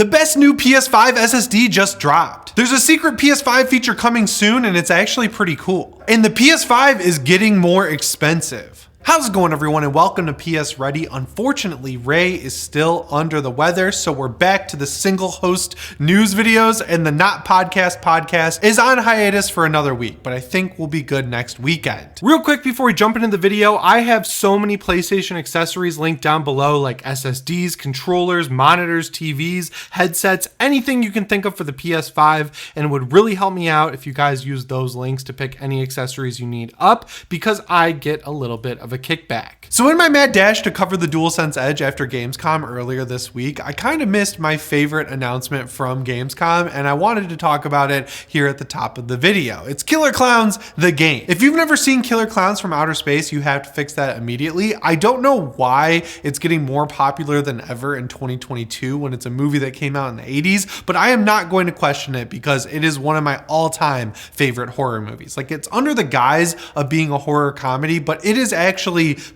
The best new PS5 SSD just dropped. There's a secret PS5 feature coming soon and it's actually pretty cool. And the PS5 is getting more expensive. How's it going, everyone, and welcome to PSReady. Unfortunately, Ray is still under the weather, so we're back to the single host news videos, and the Not podcast is on hiatus for another week, but I think we'll be good next weekend. Real quick before we jump into the video, I have so many PlayStation accessories linked down below, like SSDs, controllers, monitors, TVs, headsets, anything you can think of for the PS5, and it would really help me out if you guys use those links to pick any accessories you need up, because I get a little bit of a kickback. So in my mad dash to cover the DualSense Edge after Gamescom earlier this week, I kind of missed my favorite announcement from Gamescom, and I wanted to talk about it here at the top of the video. It's Killer Clowns, the game. If you've never seen Killer Clowns from Outer Space, you have to fix that immediately. I don't know why it's getting more popular than ever in 2022 when it's a movie that came out in the 80s, but I am not going to question it because it is one of my all-time favorite horror movies. Like, it's under the guise of being a horror comedy, but it is actually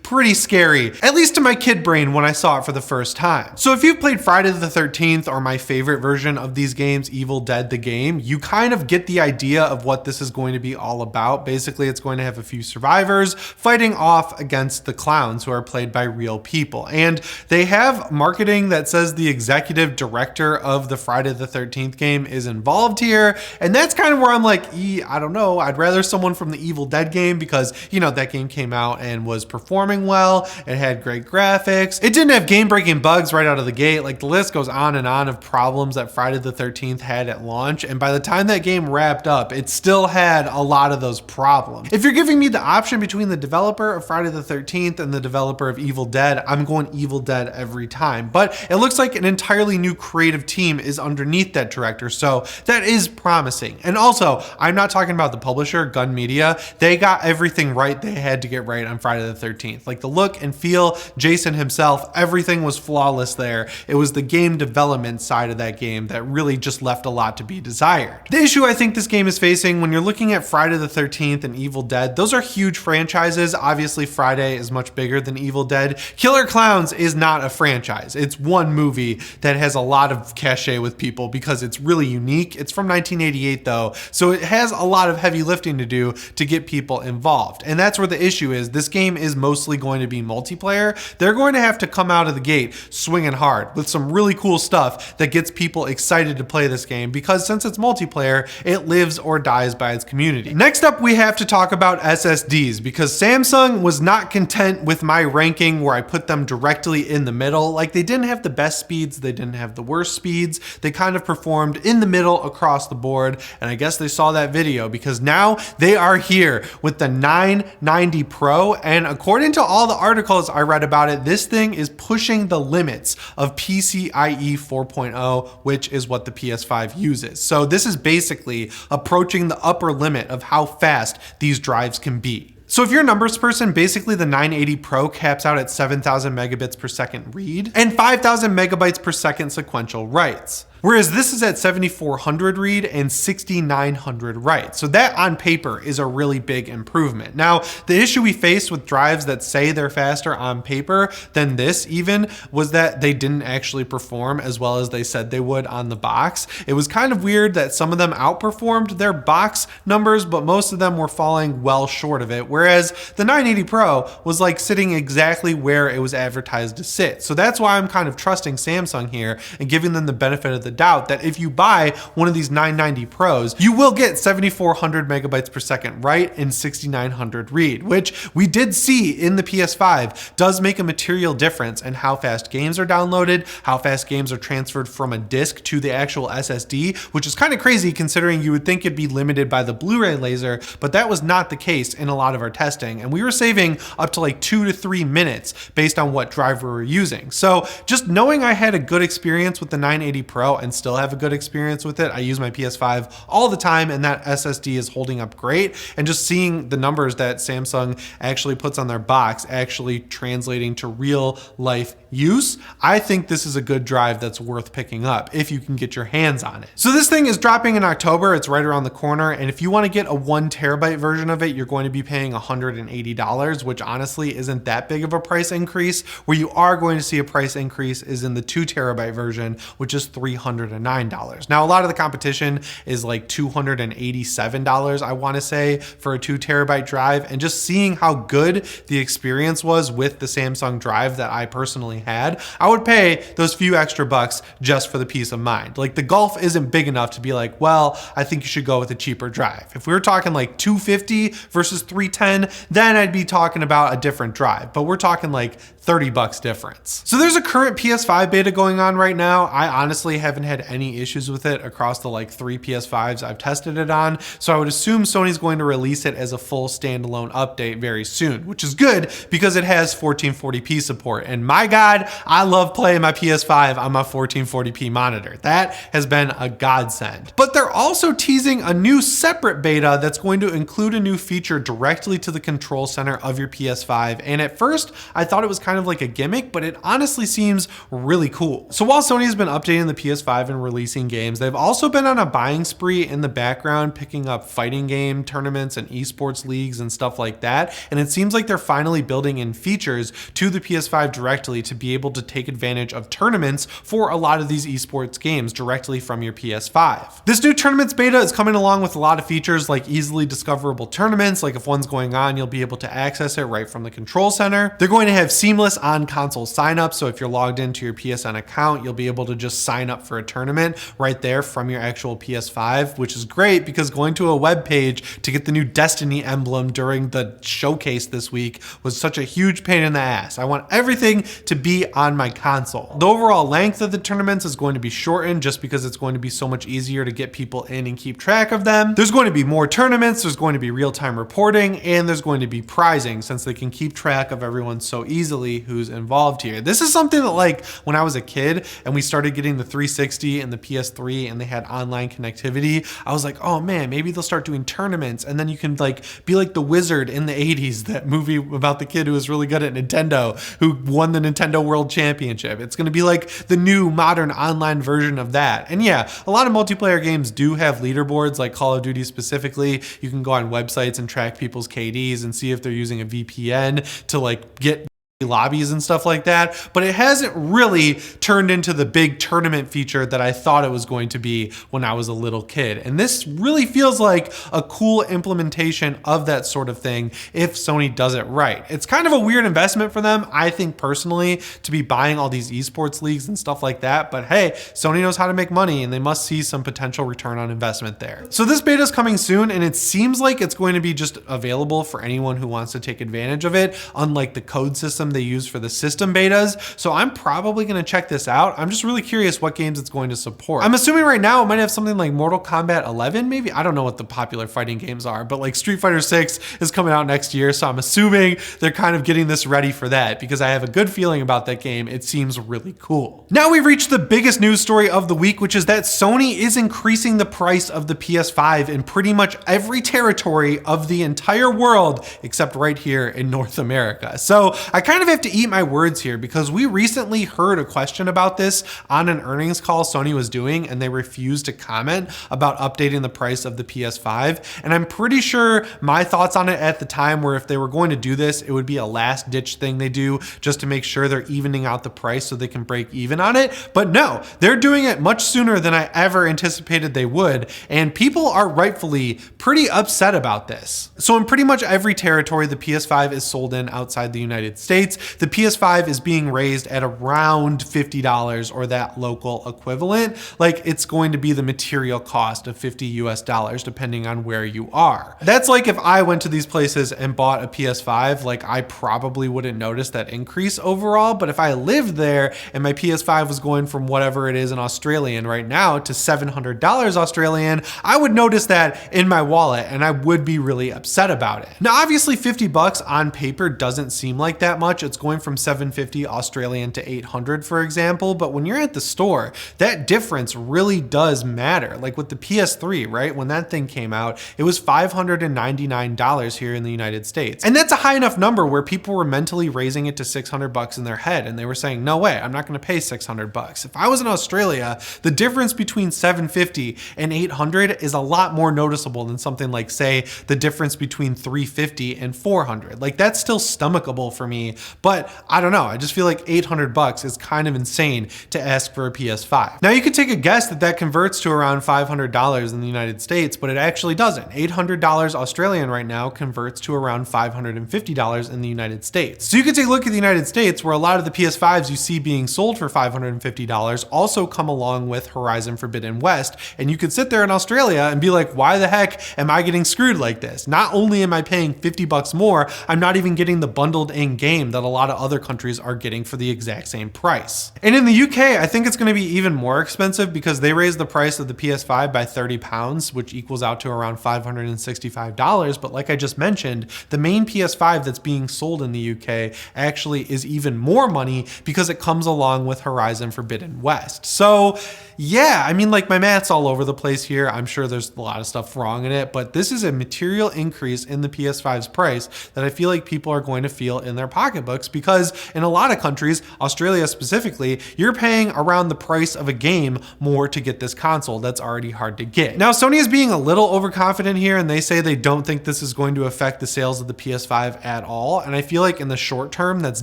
pretty scary, at least to my kid brain when I saw it for the first time. So if you've played Friday the 13th or my favorite version of these games, Evil Dead the game, you kind of get the idea of what this is going to be all about. Basically, it's going to have a few survivors fighting off against the clowns who are played by real people. And they have marketing that says the executive director of the Friday the 13th game is involved here. And that's kind of where I'm like, I don't know. I'd rather someone from the Evil Dead game because, you know, that game came out and was performing well. It had great graphics. It didn't have game-breaking bugs right out of the gate. Like, the list goes on and on of problems that Friday the 13th had at launch. And by the time that game wrapped up, it still had a lot of those problems. If you're giving me the option between the developer of Friday the 13th and the developer of Evil Dead, I'm going Evil Dead every time. But it looks like an entirely new creative team is underneath that director, so that is promising. And also, I'm not talking about the publisher, Gun Media. They got everything right they had to get right on Friday the 13th. Like, the look and feel, Jason himself, everything was flawless there. It was the game development side of that game that really just left a lot to be desired. The issue I think this game is facing when you're looking at Friday the 13th and Evil Dead, those are huge franchises. Obviously, Friday is much bigger than Evil Dead. Killer Clowns is not a franchise. It's one movie that has a lot of cachet with people because it's really unique. It's from 1988 though, so it has a lot of heavy lifting to do to get people involved. And that's where the issue is. This game is mostly going to be multiplayer. They're going to have to come out of the gate swinging hard with some really cool stuff that gets people excited to play this game, because since it's multiplayer, it lives or dies by its community. Next up, we have to talk about SSDs, because Samsung was not content with my ranking where I put them directly in the middle. Like, they didn't have the best speeds, they didn't have the worst speeds. They kind of performed in the middle across the board, and I guess they saw that video because now they are here with the 990 Pro, and according to all the articles I read about it, this thing is pushing the limits of PCIe 4.0, which is what the PS5 uses. So this is basically approaching the upper limit of how fast these drives can be. So if you're a numbers person, basically the 980 Pro caps out at 7,000 megabits per second read and 5,000 megabytes per second sequential writes. Whereas this is at 7,400 read and 6,900 write. So that on paper is a really big improvement. Now, the issue we faced with drives that say they're faster on paper than this even was that they didn't actually perform as well as they said they would on the box. It was kind of weird that some of them outperformed their box numbers, but most of them were falling well short of it. Whereas the 980 Pro was like sitting exactly where it was advertised to sit. So that's why I'm kind of trusting Samsung here and giving them the benefit of the doubt that if you buy one of these 990 Pros, you will get 7,400 megabytes per second write and 6,900 read, which we did see in the PS5 does make a material difference in how fast games are downloaded, how fast games are transferred from a disc to the actual SSD, which is kind of crazy considering you would think it'd be limited by the Blu-ray laser, but that was not the case in a lot of our testing. And we were saving up to like 2 to 3 minutes based on what drive we were using. So just knowing I had a good experience with the 980 Pro and still have a good experience with it. I use my PS5 all the time and that SSD is holding up great. And just seeing the numbers that Samsung actually puts on their box actually translating to real life use, I think this is a good drive that's worth picking up if you can get your hands on it. So this thing is dropping in October. It's right around the corner. And if you want to get a 1 terabyte version of it, you're going to be paying $180, which honestly isn't that big of a price increase. Where you are going to see a price increase is in the 2 terabyte version, which is $309. Now, a lot of the competition is like $287, I want to say, for a 2 terabyte drive. And just seeing how good the experience was with the Samsung drive that I personally had, I would pay those few extra bucks just for the peace of mind. Like, the gulf isn't big enough to be like, well, I think you should go with a cheaper drive. If we were talking like $250 versus $310, then I'd be talking about a different drive, but we're talking like $30 difference. So there's a current PS5 beta going on right now. I honestly haven't had any issues with it across the like 3 PS5s I've tested it on. So I would assume Sony's going to release it as a full standalone update very soon, which is good because it has 1440p support. And my God, I love playing my PS5 on my 1440p monitor. That has been a godsend. But they're also teasing a new separate beta that's going to include a new feature directly to the control center of your PS5. And at first, I thought it was kind of like a gimmick, but it honestly seems really cool. So while Sony's been updating the PS5 and releasing games, they've also been on a buying spree in the background, picking up fighting game tournaments and esports leagues and stuff like that. And it seems like they're finally building in features to the PS5 directly to be able to take advantage of tournaments for a lot of these esports games directly from your PS5. This new tournaments beta is coming along with a lot of features like easily discoverable tournaments. Like if one's going on, you'll be able to access it right from the control center. They're going to have seamless on-console sign-up. So if you're logged into your PSN account, you'll be able to just sign up for a tournament right there from your actual PS5, which is great because going to a web page to get the new Destiny emblem during the showcase this week was such a huge pain in the ass. I want everything to be on my console. The overall length of the tournaments is going to be shortened just because it's going to be so much easier to get people in and keep track of them. There's going to be more tournaments, there's going to be real-time reporting, and there's going to be prizing since they can keep track of everyone so easily who's involved here. This is something that, like, when I was a kid and we started getting the 360 and the PS3 and they had online connectivity, I was like, oh man, maybe they'll start doing tournaments and then you can like be like the wizard in the 80s, that movie about the kid who was really good at Nintendo, who won the Nintendo World Championship. It's going to be like the new modern online version of that. And yeah, a lot of multiplayer games do have leaderboards, like Call of Duty specifically. You can go on websites and track people's KDs and see if they're using a VPN to like get lobbies and stuff like that, but it hasn't really turned into the big tournament feature that I thought it was going to be when I was a little kid. And this really feels like a cool implementation of that sort of thing if Sony does it right. It's kind of a weird investment for them, I think personally, to be buying all these esports leagues and stuff like that, but hey, Sony knows how to make money and they must see some potential return on investment there. So this beta is coming soon and it seems like it's going to be just available for anyone who wants to take advantage of it, unlike the code system they use for the system betas. So I'm probably going to check this out. I'm just really curious what games it's going to support. I'm assuming right now it might have something like Mortal Kombat 11, maybe. I don't know what the popular fighting games are, but like Street Fighter 6 is coming out next year. So I'm assuming they're kind of getting this ready for that because I have a good feeling about that game. It seems really cool. Now we've reached the biggest news story of the week, which is that Sony is increasing the price of the PS5 in pretty much every territory of the entire world, except right here in North America. So I kind of have to eat my words here because we recently heard a question about this on an earnings call Sony was doing and they refused to comment about updating the price of the PS5. And I'm pretty sure my thoughts on it at the time were if they were going to do this, it would be a last ditch thing they do just to make sure they're evening out the price so they can break even on it. But no, they're doing it much sooner than I ever anticipated they would. And people are rightfully pretty upset about this. So in pretty much every territory the PS5 is sold in outside the United States, the PS5 is being raised at around $50 or that local equivalent. Like it's going to be the material cost of $50 US depending on where you are. That's like if I went to these places and bought a PS5, like I probably wouldn't notice that increase overall. But if I lived there and my PS5 was going from whatever it is in Australian right now to $700 Australian, I would notice that in my wallet and I would be really upset about it. Now, obviously $50 on paper doesn't seem like that much, much. It's going from 750 Australian to 800, for example, but when you're at the store, that difference really does matter. Like with the PS3, right? When that thing came out, it was $599 here in the United States. And that's a high enough number where people were mentally raising it to 600 bucks in their head. And they were saying, no way, I'm not gonna pay 600 bucks. If I was in Australia, the difference between 750 and 800 is a lot more noticeable than something like, say, the difference between 350 and 400. Like that's still stomachable for me, but I don't know. I just feel like 800 bucks is kind of insane to ask for a PS5. Now you could take a guess that that converts to around $500 in the United States, but it actually doesn't. $800 Australian right now converts to around $550 in the United States. So you could take a look at the United States, where a lot of the PS5s you see being sold for $550 also come along with Horizon Forbidden West, and you could sit there in Australia and be like, why the heck am I getting screwed like this? Not only am I paying 50 bucks more, I'm not even getting the bundled in game that a lot of other countries are getting for the exact same price. And in the UK, I think it's going to be even more expensive because they raised the price of the PS5 by 30 pounds, which equals out to around $565. But like I just mentioned, the main PS5 that's being sold in the UK actually is even more money because it comes along with Horizon Forbidden West. So yeah, I mean, like my math's all over the place here. I'm sure there's a lot of stuff wrong in it, but this is a material increase in the PS5's price that I feel like people are going to feel in their pocketbooks, because in a lot of countries, Australia specifically, you're paying around the price of a game more to get this console that's already hard to get. Now, Sony is being a little overconfident here, and they say they don't think this is going to affect the sales of the PS5 at all. And I feel like in the short term, that's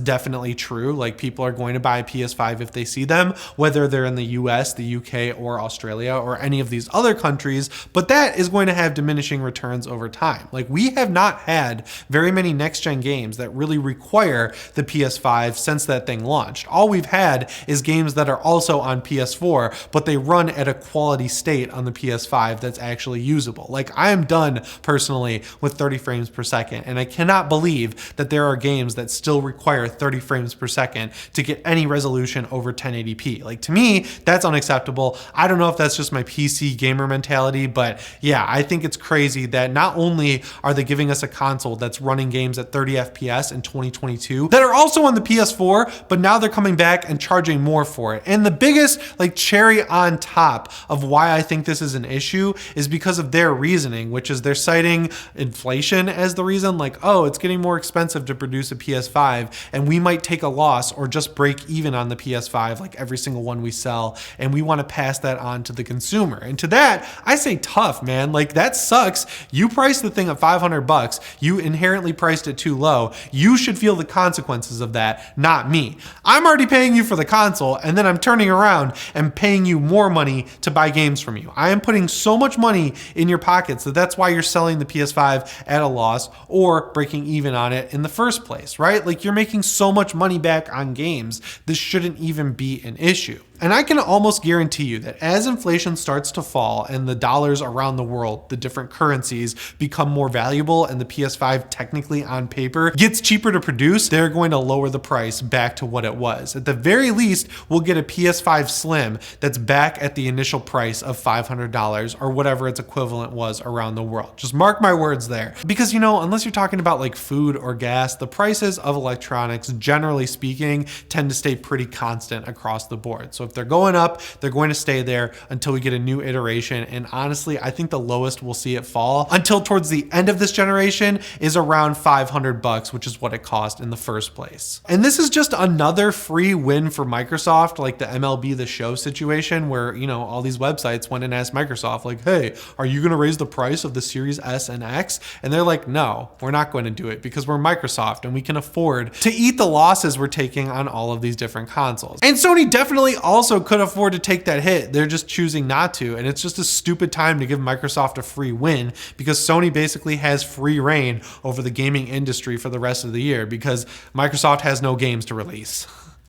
definitely true. Like people are going to buy a PS5 if they see them, whether they're in the US, the UK, or Australia, or any of these other countries, but that is going to have diminishing returns over time. Like we have not had very many next-gen games that really require the PS5 since that thing launched. All we've had is games that are also on PS4, but they run at a quality state on the PS5 that's actually usable. Like I am done personally with 30 frames per second, and I cannot believe that there are games that still require 30 frames per second to get any resolution over 1080p. Like to me, that's unacceptable. I don't know if that's just my PC gamer mentality, but yeah, I think it's crazy that not only are they giving us a console that's running games at 30 FPS in 2022 that are also on the PS4, but now they're coming back and charging more for it. And the biggest like cherry on top of why I think this is an issue is because of their reasoning, which is they're citing inflation as the reason, like, oh, it's getting more expensive to produce a PS5 and we might take a loss or just break even on the PS5 like every single one we sell, and we want to pass that on to the consumer. And to that, I say tough, man. Like that sucks. You priced the thing at 500 bucks. You inherently priced it too low. You should feel the consequences of that, not me. I'm already paying you for the console, and then I'm turning around and paying you more money to buy games from you. I am putting so much money in your pockets that's why you're selling the PS5 at a loss or breaking even on it in the first place, right? Like you're making so much money back on games. This shouldn't even be an issue. And I can almost guarantee you that as inflation starts to fall and the dollars around the world, the different currencies become more valuable and the PS5 technically on paper gets cheaper to produce, they're going to lower the price back to what it was. At the very least, we'll get a PS5 Slim that's back at the initial price of $500 or whatever its equivalent was around the world. Just mark my words there. Because, you know, unless you're talking about like food or gas, the prices of electronics, generally speaking, tend to stay pretty constant across the board. So if they're going up, they're going to stay there until we get a new iteration. And honestly, I think the lowest we'll see it fall until towards the end of this generation is around 500 bucks, which is what it cost in the first place. And this is just another free win for Microsoft, like the MLB The Show situation where, you know, all these websites went and asked Microsoft like, hey, are you going to raise the price of the Series S and X? And they're like, no, we're not going to do it because we're Microsoft and we can afford to eat the losses we're taking on all of these different consoles. And Sony definitely also could afford to take that hit. They're just choosing not to. And it's just a stupid time to give Microsoft a free win because Sony basically has free reign over the gaming industry for the rest of the year because Microsoft has no games to release.